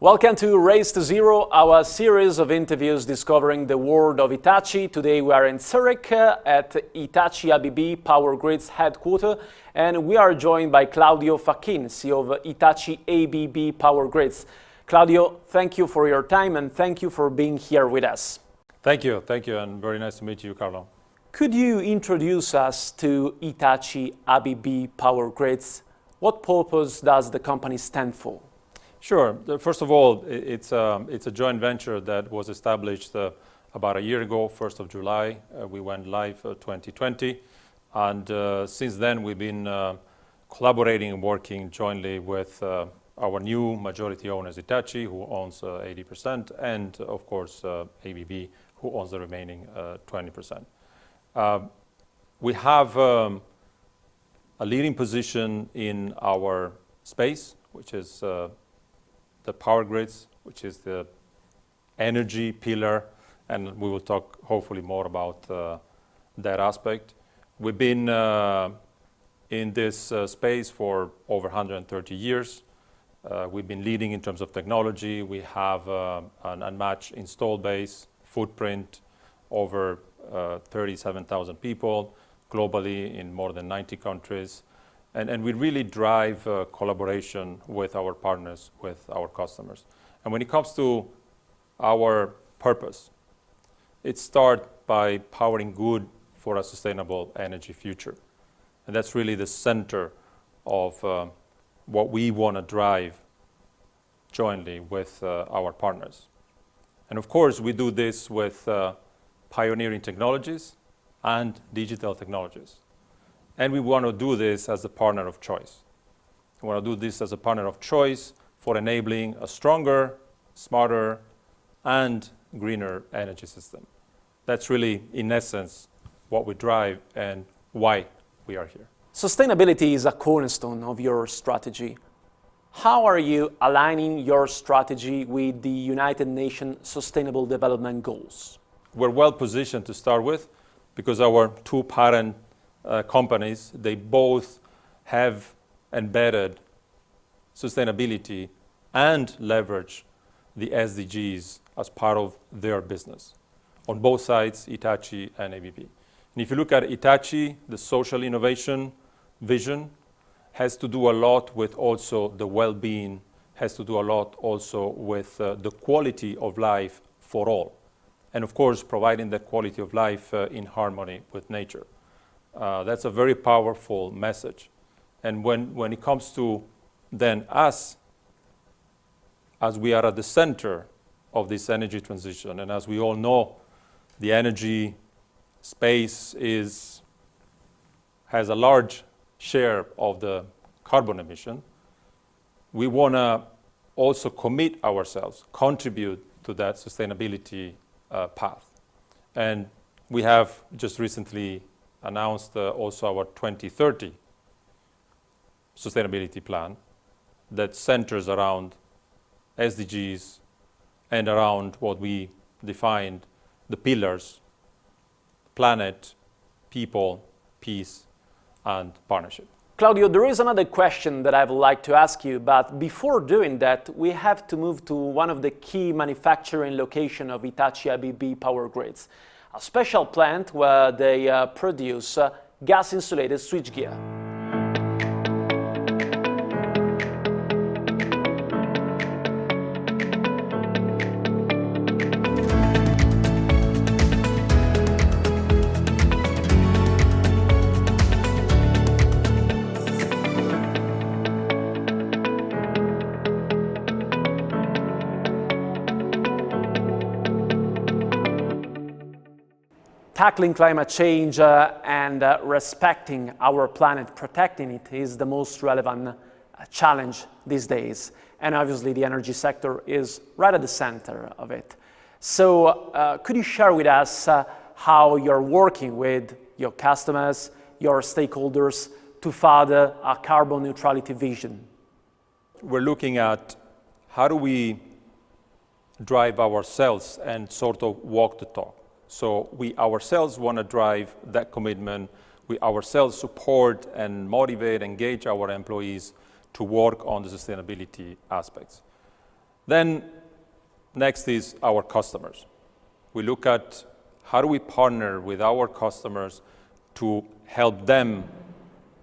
Welcome to Race to Zero, our series of interviews discovering the world of Hitachi. Today we are in Zurich at Hitachi ABB Power Grids headquarters, and we are joined by Claudio Facchin, CEO of Hitachi ABB Power Grids. Claudio, thank you for your time and thank you for being here with us. Thank you, and very nice to meet you, Carlo. Could you introduce us to Hitachi ABB Power Grids? What purpose does the company stand for? Sure. First of all, it's a joint venture that was established about a year ago, 1st of July. We went live 2020. And since then, we've been collaborating and working jointly with our new majority owners, Hitachi, who owns 80%, and of course, ABB, who owns the remaining 20%. We have a leading position in our space, which is the power grids, which is the energy pillar, and we will talk hopefully more about that aspect. We've been in this space for over 130 years. We've been leading in terms of technology. We have an unmatched install base, footprint, over 37,000 people globally in more than 90 countries. And we really drive collaboration with our partners, with our customers. And when it comes to our purpose, it starts by powering good for a sustainable energy future. And that's really the center of what we want to drive jointly with our partners. And of course, we do this with pioneering technologies and digital technologies. And we want to do this as a partner of choice. We want to do this as a partner of choice for enabling a stronger, smarter, and greener energy system. That's really, in essence, what we drive and why we are here. Sustainability is a cornerstone of your strategy. How are you aligning your strategy with the United Nations Sustainable Development Goals? We're well positioned to start with because our two parent companies, they both have embedded sustainability and leverage the SDGs as part of their business. On both sides, Hitachi and ABB. And if you look at Hitachi, the social innovation vision has to do a lot with also the well-being, has to do a lot also with the quality of life for all. And of course, providing that quality of life in harmony with nature. That's a very powerful message. And when it comes to then us, as we are at the center of this energy transition, and as we all know, the energy space has a large share of the carbon emission, we want to also commit ourselves, contribute to that sustainability path. And we have just recently announced also our 2030 sustainability plan that centers around SDGs and around what we defined the pillars: planet, people, peace, and partnership. Claudio, there is another question that I would like to ask you, but before doing that, we have to move to one of the key manufacturing locations of Hitachi ABB Power Grids, a special plant where they produce gas-insulated switchgear. Tackling climate change and respecting our planet, protecting it, is the most relevant challenge these days. And obviously the energy sector is right at the center of it. So could you share with us how you're working with your customers, your stakeholders, to further a carbon neutrality vision? We're looking at how do we drive ourselves and sort of walk the talk. So we ourselves want to drive that commitment. We ourselves support and motivate, engage our employees to work on the sustainability aspects. Then next is our customers. We look at how do we partner with our customers to help them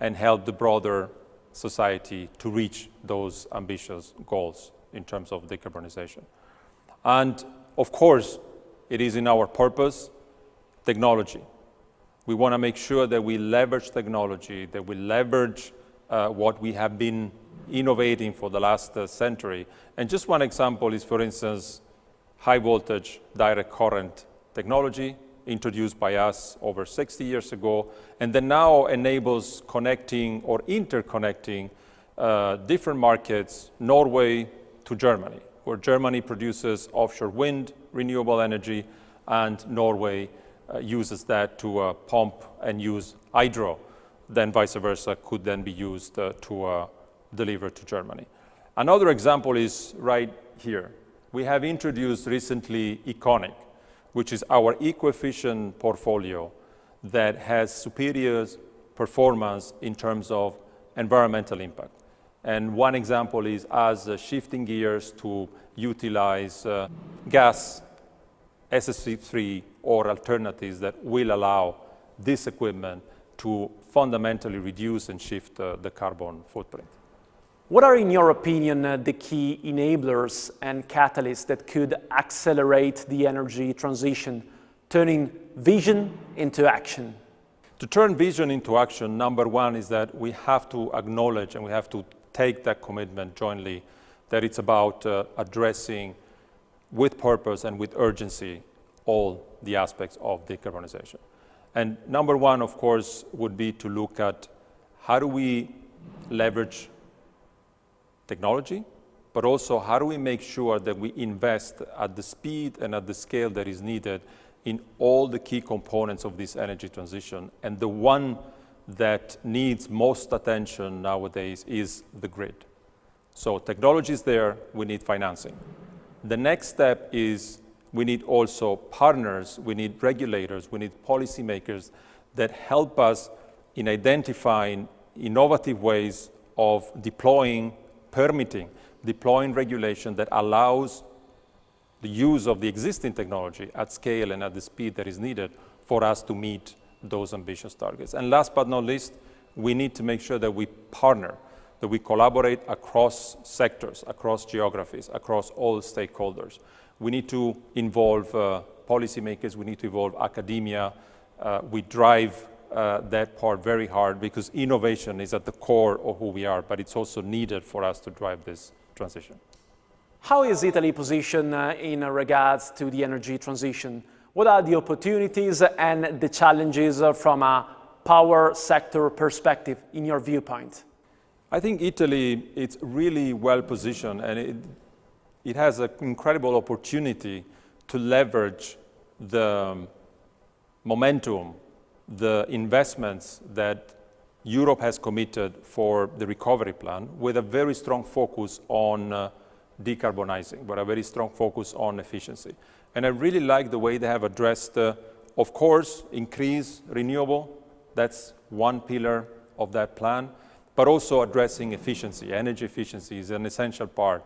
and help the broader society to reach those ambitious goals in terms of decarbonization. And of course, it is in our purpose, technology. We want to make sure that we leverage technology, that we leverage what we have been innovating for the last century. And just one example is, for instance, high voltage direct current technology introduced by us over 60 years ago, and that now enables connecting or interconnecting different markets, Norway to Germany, where Germany produces offshore wind, renewable energy, and Norway uses that to pump and use hydro. Then vice versa could then be used to deliver to Germany. Another example is right here. We have introduced recently Econic, which is our eco-efficient portfolio that has superior performance in terms of environmental impact. And one example is us shifting gears to utilize gas, SSC3, or alternatives that will allow this equipment to fundamentally reduce and shift the carbon footprint. What are, in your opinion, the key enablers and catalysts that could accelerate the energy transition, turning vision into action? To turn vision into action, number one is that we have to acknowledge and we have to take that commitment jointly that it's about addressing with purpose and with urgency all the aspects of decarbonization. And number one, of course, would be to look at how do we leverage technology, but also how do we make sure that we invest at the speed and at the scale that is needed in all the key components of this energy transition. And the one that needs most attention nowadays is the grid. So technology is there, we need financing. The next step is we need also partners, we need regulators, we need policymakers that help us in identifying innovative ways of deploying permitting, deploying regulation that allows the use of the existing technology at scale and at the speed that is needed for us to meet those ambitious targets. And last but not least, we need to make sure that we partner, that we collaborate across sectors, across geographies, across all stakeholders. We need to involve policymakers, we need to involve academia. We drive that part very hard because innovation is at the core of who we are, but it's also needed for us to drive this transition. How is Italy positioned in regards to the energy transition? What are the opportunities and the challenges from a power sector perspective in your viewpoint? I think Italy is really well positioned, and it has an incredible opportunity to leverage the momentum, the investments that Europe has committed for the recovery plan with a very strong focus on decarbonizing, but a very strong focus on efficiency. And I really like the way they have addressed, of course, increase renewable. That's one pillar of that plan, but also addressing efficiency. Energy efficiency is an essential part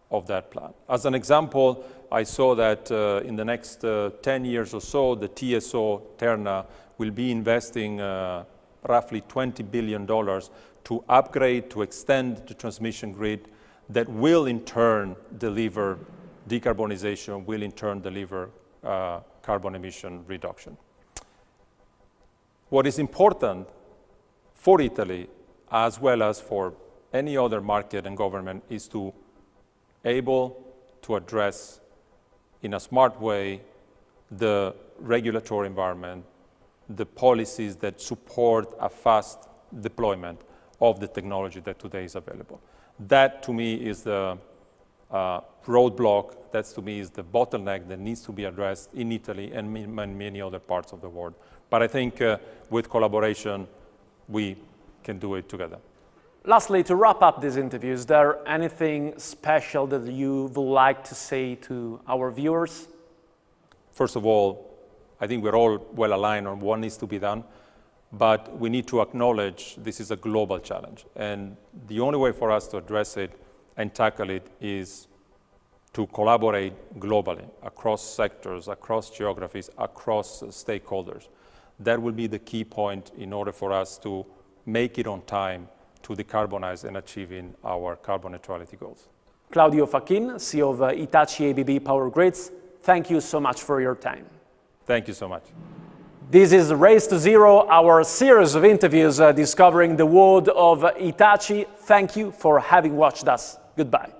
of that plan. As an example, I saw that in the next 10 years or so, the TSO, Terna, will be investing roughly $20 billion to upgrade, to extend the transmission grid that will in turn deliver decarbonization, will in turn deliver carbon emission reduction. What is important for Italy, as well as for any other market and government, is to able to address in a smart way the regulatory environment, the policies that support a fast deployment of the technology that today is available. That to me is the roadblock, that to me is the bottleneck that needs to be addressed in Italy and many other parts of the world. But I think with collaboration, we can do it together. Lastly, to wrap up this interview, is there anything special that you would like to say to our viewers? First of all, I think we're all well aligned on what needs to be done, but we need to acknowledge this is a global challenge. And the only way for us to address it and tackle it is to collaborate globally, across sectors, across geographies, across stakeholders. That will be the key point in order for us to make it on time to decarbonize and achieving our carbon neutrality goals. Claudio Facchin, CEO of Hitachi ABB Power Grids, thank you so much for your time. Thank you so much. This is Race to Zero, our series of interviews discovering the world of Hitachi. Thank you for having watched us. Goodbye.